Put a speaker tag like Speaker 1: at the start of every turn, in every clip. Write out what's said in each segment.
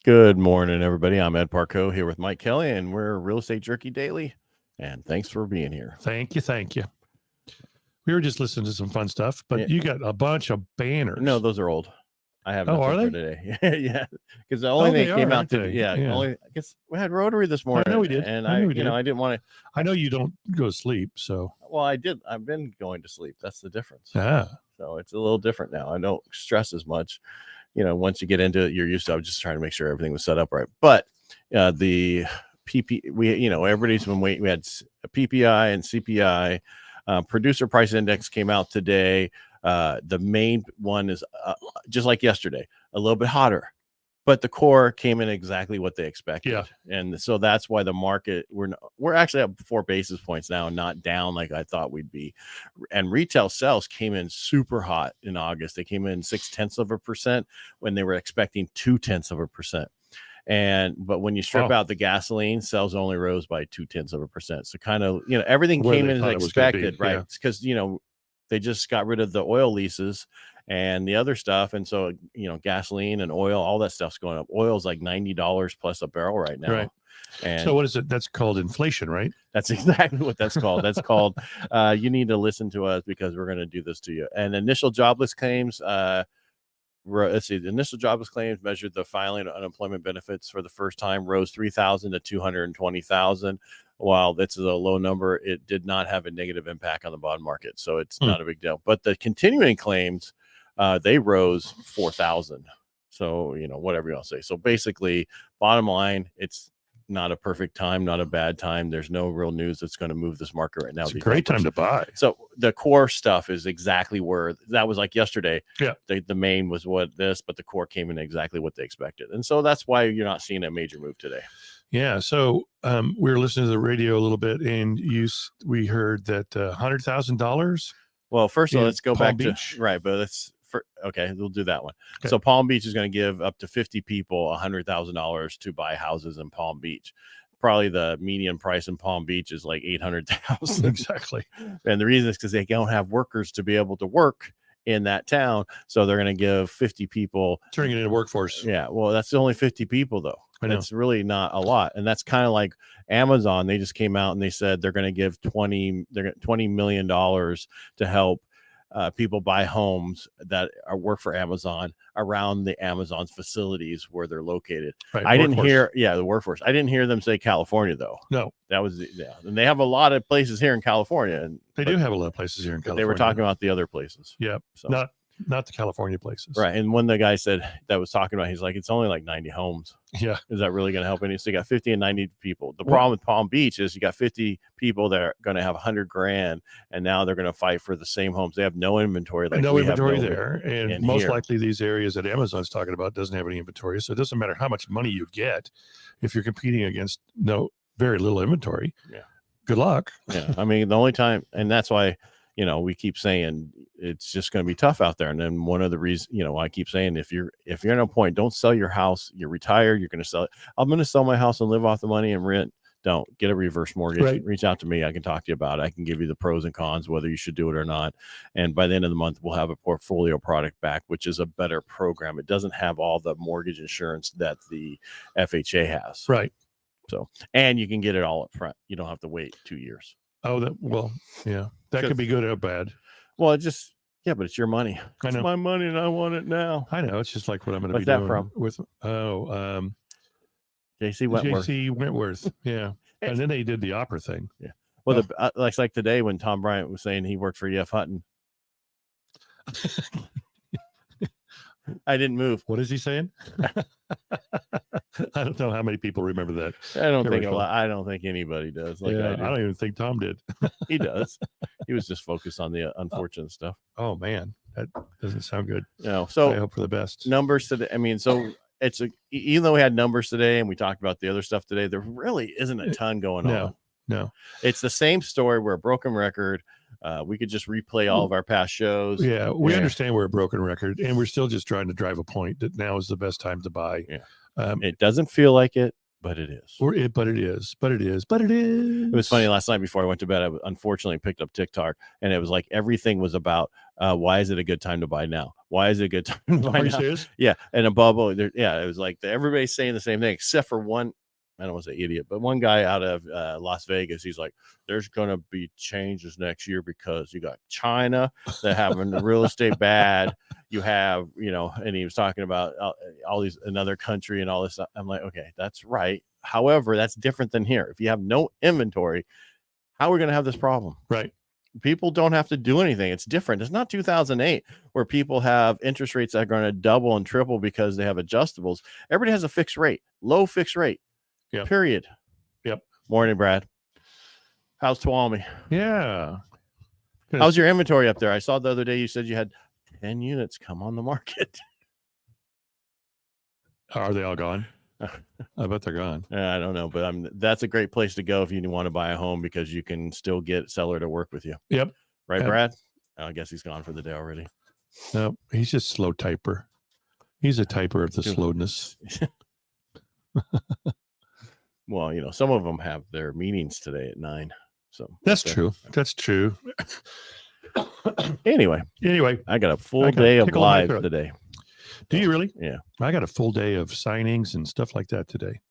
Speaker 1: Good morning, everybody. I'm Ed Parcaut here with Mike Kelly, and we're Real Estate Jerky Daily. And thanks for being here.
Speaker 2: Thank you. We were just listening to some fun stuff, but you got a bunch of banners.
Speaker 1: No, those are old. I have nothing for today. Yeah, because the only thing came out today. Only I guess we had Rotary this morning.
Speaker 2: I know we did,
Speaker 1: and I didn't want to.
Speaker 2: I know you don't go to sleep, so.
Speaker 1: Well, I did. I've been going to sleep. That's the difference.
Speaker 2: Ah.
Speaker 1: So it's a little different now. I don't stress as much. Once you get into it, you're used to. I was just trying to make sure everything was set up right. But the everybody's been waiting. We had a PPI and CPI. Producer price index came out today. The main one is just like yesterday, a little bit hotter, but the core came in exactly what they expected.
Speaker 2: Yeah.
Speaker 1: And so that's why the market, we're actually up 4 basis points now, not down like I thought we'd be. And retail sales came in super hot in August. They came in 0.6% when they were expecting 0.2%. But when you strip out the gasoline, sales only rose by 0.2%. So kind of, everything came in as expected, right? Because, they just got rid of the oil leases and the other stuff. And so, gasoline and oil, all that stuff's going up. Oil's like $90 plus a barrel right now.
Speaker 2: Right.
Speaker 1: And
Speaker 2: so what is it? That's called inflation, right?
Speaker 1: That's exactly what that's called. That's called, you need to listen to us because we're going to do this to you. And initial jobless claims, let's see, the initial jobless claims measured the filing of unemployment benefits for the first time rose 3,000 to 220,000. While this is a low number, it did not have a negative impact on the bond market. So it's not a big deal. But the continuing claims, they rose 4,000. So, whatever you want to say. So basically, bottom line, it's not a perfect time, not a bad time. There's no real news that's going to move this market right now.
Speaker 2: It's a great time to buy.
Speaker 1: So the core stuff is exactly where that was like yesterday.
Speaker 2: Yeah.
Speaker 1: The main was but the core came in exactly what they expected. And so that's why you're not seeing a major move today.
Speaker 2: Yeah. So we were listening to the radio a little bit and we heard that $100,000.
Speaker 1: Well, first of all, let's go back
Speaker 2: Beach.
Speaker 1: To right. But okay, we'll do that one. Okay. So Palm Beach is going to give up to 50 people $100,000 to buy houses in Palm Beach. Probably the median price in Palm Beach is like 800,000.
Speaker 2: Exactly.
Speaker 1: And the reason is because they don't have workers to be able to work in that town. So they're going to give 50 people.
Speaker 2: Turning it into workforce.
Speaker 1: Yeah. Well, that's only 50 people though.
Speaker 2: I know.
Speaker 1: It's really not a lot. And that's kind of like Amazon. They just came out and they said they're going to give $20 million to help people buy homes that work for Amazon around the Amazon's facilities where they're located.
Speaker 2: Right,
Speaker 1: I didn't hear, the workforce. I didn't hear them say California though.
Speaker 2: No,
Speaker 1: that was, and they have a lot of places here in California. And
Speaker 2: they do have a lot of places here in California.
Speaker 1: They were talking about the other places.
Speaker 2: Yeah. So. Not the California places.
Speaker 1: Right. And when the guy said that was talking about, he's like, it's only like 90 homes.
Speaker 2: Yeah.
Speaker 1: Is that really going to help any? So you got 50 and 90 people. The problem with Palm Beach is you got 50 people that are going to have $100,000 and now they're going to fight for the same homes. They have no inventory.
Speaker 2: Like no inventory there. And most likely these areas that Amazon's talking about doesn't have any inventory. So it doesn't matter how much money you get if you're competing against very little inventory.
Speaker 1: Yeah.
Speaker 2: Good luck.
Speaker 1: Yeah. I mean, the only time, and that's why, we keep saying it's just going to be tough out there. And then one of the reasons, I keep saying, if you're at a point, don't sell your house. You're retired. You're going to sell it. I'm going to sell my house and live off the money and rent. Don't get a reverse mortgage.
Speaker 2: Right.
Speaker 1: Reach out to me. I can talk to you about it. I can give you the pros and cons, whether you should do it or not. And by the end of the month, we'll have a portfolio product back, which is a better program. It doesn't have all the mortgage insurance that the FHA has.
Speaker 2: Right.
Speaker 1: So, and you can get it all up front. You don't have to wait 2 years.
Speaker 2: Oh, that could be good or bad.
Speaker 1: Well, but it's your money.
Speaker 2: I know.
Speaker 1: It's my money and I want it now.
Speaker 2: I know. It's just like what I'm going to be
Speaker 1: doing.
Speaker 2: What's that from?
Speaker 1: JC Wentworth.
Speaker 2: JC Wentworth. Yeah. And then they did the opera thing.
Speaker 1: Yeah. Well, like today when Tom Bryant was saying he worked for E.F. Hutton. I didn't move.
Speaker 2: What is he saying? I don't know how many people remember that.
Speaker 1: I don't think a lot. I don't think anybody does.
Speaker 2: I don't even think Tom did.
Speaker 1: He does. He was just focused on the unfortunate stuff.
Speaker 2: Oh man, that doesn't sound good.
Speaker 1: So
Speaker 2: I hope for the best.
Speaker 1: Numbers today. I mean, so even though we had numbers today and we talked about the other stuff today, there really isn't a ton going on.
Speaker 2: No,
Speaker 1: it's the same story. We're a broken record. We could just replay all of our past shows.
Speaker 2: Yeah, we understand we're a broken record, and we're still just trying to drive a point that now is the best time to buy.
Speaker 1: Yeah. It doesn't feel like it,
Speaker 2: But it is.
Speaker 1: It was funny last night before I went to bed. I unfortunately picked up TikTok, and it was like everything was about why is it a good time to buy now? Why is it a good time to buy
Speaker 2: Are you
Speaker 1: now?
Speaker 2: serious?
Speaker 1: Yeah, and a bubble. Yeah, it was like everybody's saying the same thing except for one. I don't want to say idiot, but one guy out of Las Vegas, he's like, there's going to be changes next year because you got China that having the real estate bad. You have, and he was talking about all these, another country and all this stuff. I'm like, okay, that's right. However, that's different than here. If you have no inventory, how are we going to have this problem?
Speaker 2: Right.
Speaker 1: People don't have to do anything. It's different. It's not 2008 where people have interest rates that are going to double and triple because they have adjustables. Everybody has a fixed rate, low fixed rate.
Speaker 2: Yeah.
Speaker 1: Period.
Speaker 2: Yep.
Speaker 1: Morning, Brad. How's Tuolumne?
Speaker 2: Yeah.
Speaker 1: How's your inventory up there? I saw the other day you said you had 10 units come on the market.
Speaker 2: Are they all gone? I bet they're gone.
Speaker 1: I don't know, but that's a great place to go if you want to buy a home because you can still get seller to work with you.
Speaker 2: Yep.
Speaker 1: Right, Brad? I guess he's gone for the day already.
Speaker 2: No, he's just slow typer. He's a typer of the slowness.
Speaker 1: Well, some of them have their meetings today at 9. So
Speaker 2: that's true. That's true.
Speaker 1: Anyway, I got a full day of live today.
Speaker 2: Do you really?
Speaker 1: Yeah.
Speaker 2: I got a full day of signings and stuff like that today.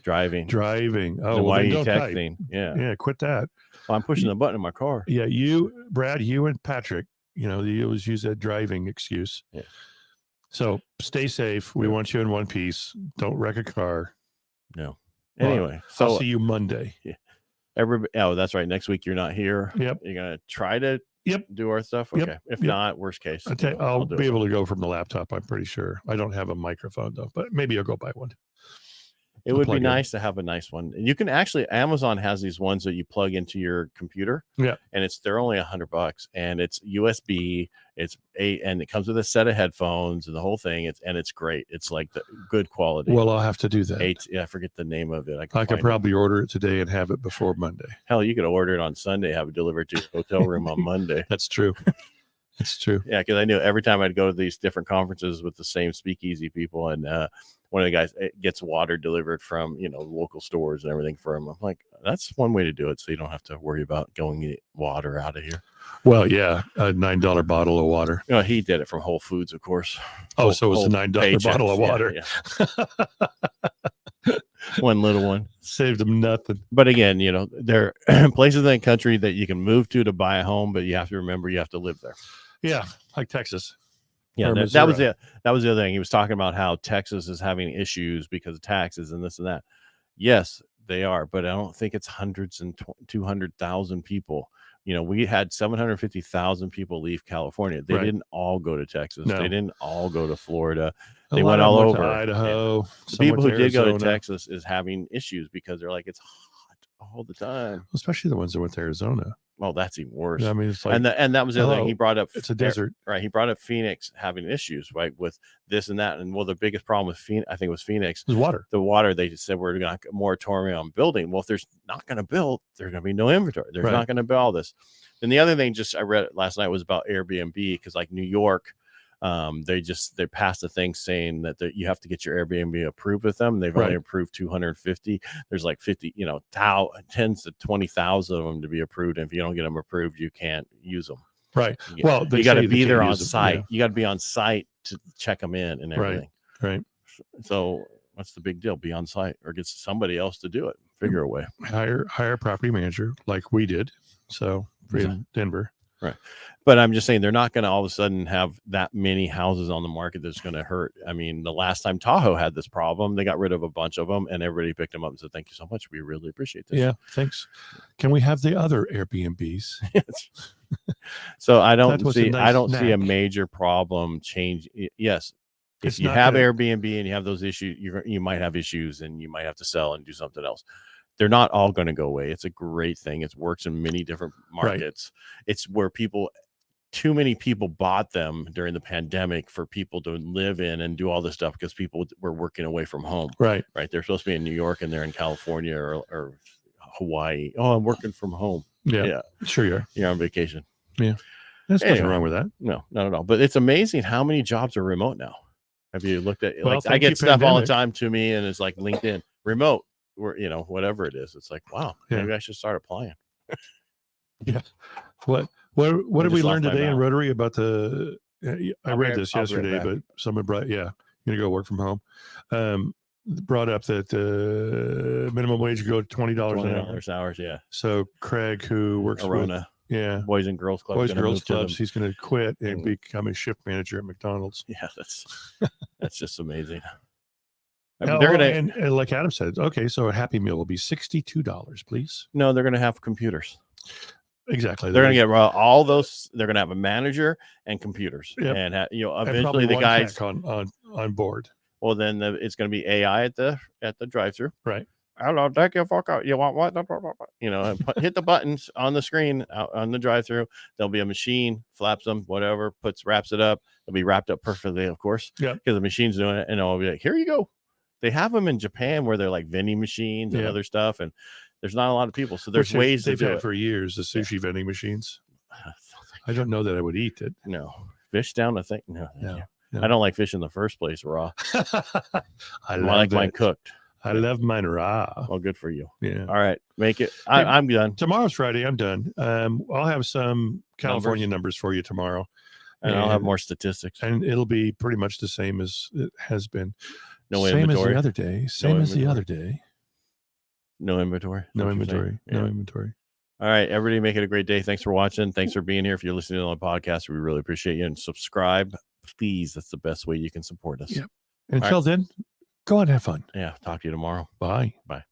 Speaker 1: Driving.
Speaker 2: Oh,
Speaker 1: so why are you texting? Type.
Speaker 2: Yeah. Quit that.
Speaker 1: Well, I'm pushing the button in my car.
Speaker 2: Yeah. Brad, you and Patrick, you always use that driving excuse.
Speaker 1: Yeah.
Speaker 2: So stay safe. We want you in one piece. Don't wreck a car.
Speaker 1: No. Anyway, so
Speaker 2: I'll see you Monday.
Speaker 1: Yeah. That's right. Next week you're not here.
Speaker 2: Yep.
Speaker 1: You're gonna try to do our stuff. Okay. If not, worst case,
Speaker 2: I'll be able to go from the laptop. I'm pretty sure. I don't have a microphone though, but maybe I'll go buy one.
Speaker 1: It would be nice to have a nice one. And you can actually, Amazon has these ones that you plug into your computer.
Speaker 2: Yeah.
Speaker 1: And they're only $100 and it's USB. And it comes with a set of headphones and the whole thing. It's great. It's like the good quality.
Speaker 2: Well, I'll have to do that.
Speaker 1: I forget the name of it.
Speaker 2: I could probably order it today and have it before Monday.
Speaker 1: Hell, you could order it on Sunday, have it delivered to your hotel room on Monday.
Speaker 2: That's true. It's true.
Speaker 1: Yeah. Cause I knew every time I'd go to these different conferences with the same speakeasy people and, one of the guys gets water delivered from, local stores and everything for him. I'm like, that's one way to do it. So you don't have to worry about going to get water out of here.
Speaker 2: Well, yeah. A $9 bottle of water.
Speaker 1: He did it from Whole Foods, of course.
Speaker 2: Oh, so it's a $9 bottle of water.
Speaker 1: Yeah. One little one.
Speaker 2: Saved them nothing.
Speaker 1: But again, there are places in the country that you can move to buy a home, but you have to remember you have to live there.
Speaker 2: Yeah. Like Texas.
Speaker 1: Yeah, that was the other thing. He was talking about how Texas is having issues because of taxes and this and that. Yes, they are, but I don't think it's hundreds and 200,000 people. We had 750,000 people leave California. They didn't all go to Texas. No. They didn't all go to Florida. They went all over.
Speaker 2: Idaho.
Speaker 1: The people who did go to Texas is having issues because they're like, it's hot all the time.
Speaker 2: Especially the ones that went to Arizona.
Speaker 1: Well, that's even worse.
Speaker 2: I mean, it's like,
Speaker 1: and that was the other thing he brought up.
Speaker 2: It's a desert,
Speaker 1: right? He brought up Phoenix having issues, right, with this and that. And the biggest problem with Phoenix, I think, was Phoenix.
Speaker 2: It was water.
Speaker 1: The water. They just said we're going to moratorium on building. Well, if there's not going to build, there's going to be no inventory. There's not going to be all this. And the other thing, I read it last night, was about Airbnb because, like New York, they passed a thing saying that you have to get your Airbnb approved with them. They've only approved 250. There's like 50, tens to 20,000 of them to be approved. And if you don't get them approved, you can't use them.
Speaker 2: Right.
Speaker 1: Well, you got to be there on site. Yeah. You got to be on site to check them in and everything.
Speaker 2: Right.
Speaker 1: So what's the big deal? Be on site or get somebody else to do it. Figure a way.
Speaker 2: Hire a property manager like we did. So in Denver.
Speaker 1: Right. But I'm just saying they're not going to all of a sudden have that many houses on the market that's going to hurt. I mean, the last time Tahoe had this problem, they got rid of a bunch of them and everybody picked them up and said, thank you so much. We really appreciate this.
Speaker 2: Yeah, thanks. Can we have the other Airbnbs?
Speaker 1: So I don't see a major problem change. Yes. If you have Airbnb and you have those issues, you might have issues and you might have to sell and do something else. They're not all going to go away. It's a great thing. It works in many different markets. Right. It's where too many people bought them during the pandemic for people to live in and do all this stuff because people were working away from home.
Speaker 2: Right.
Speaker 1: They're supposed to be in New York and they're in California or Hawaii. Oh, I'm working from home.
Speaker 2: Yeah. Sure you are.
Speaker 1: You're on vacation.
Speaker 2: Yeah. There's nothing wrong with that.
Speaker 1: No, not at all. But it's amazing how many jobs are remote now. Have you looked at I get stuff all the time to me and it's like LinkedIn remote. whatever it is. It's like, wow, maybe I should start applying.
Speaker 2: Yeah. What did we learn today in Rotary about the? I read this yesterday, but someone brought. Yeah, you're gonna go work from home. Brought up that the minimum wage would go to $20 an hour.
Speaker 1: Hours, yeah.
Speaker 2: So Craig, who works
Speaker 1: Arona,
Speaker 2: with
Speaker 1: Boys and Girls Clubs,
Speaker 2: he's going to quit and become a shift manager at McDonald's.
Speaker 1: Yeah, that's just amazing.
Speaker 2: They're gonna, and like Adam said, okay, so a Happy Meal will be $62, please.
Speaker 1: No, they're going to have computers.
Speaker 2: Exactly.
Speaker 1: They're going to get all those. They're going to have a manager and computers, and eventually the guys
Speaker 2: on board.
Speaker 1: Well, then it's going to be AI at the drive-through.
Speaker 2: Right.
Speaker 1: Hello, take your fork out. You want what? Hit the buttons on the screen on the drive-through. There'll be a machine, flaps them, whatever, wraps it up. It'll be wrapped up perfectly, of course.
Speaker 2: Yeah.
Speaker 1: Because the machine's doing it, and it'll be like, here you go. They have them in Japan where they're like vending machines and other stuff, and there's not a lot of people, so there's ways to do it.
Speaker 2: They've had for years the sushi vending machines. I don't know that I would eat it.
Speaker 1: No, fish down the thing. No. I don't like fish in the first place raw. I like mine cooked.
Speaker 2: I love mine raw.
Speaker 1: Well, good for you.
Speaker 2: Yeah.
Speaker 1: All right. Make it. I'm done.
Speaker 2: Tomorrow's Friday. I'm done. I'll have some California numbers for you tomorrow.
Speaker 1: And I'll have more statistics.
Speaker 2: And it'll be pretty much the same as it has been.
Speaker 1: No
Speaker 2: same
Speaker 1: inventory.
Speaker 2: As the other day. Same as the other day.
Speaker 1: No inventory.
Speaker 2: No inventory. No inventory.
Speaker 1: All right, everybody, make it a great day. Thanks for watching. Thanks for being here. If you're listening on the podcast, we really appreciate you. And subscribe, please. That's the best way you can support us.
Speaker 2: Yep. Until then, go on and have fun.
Speaker 1: Yeah. Talk to you tomorrow.
Speaker 2: Bye.
Speaker 1: Bye.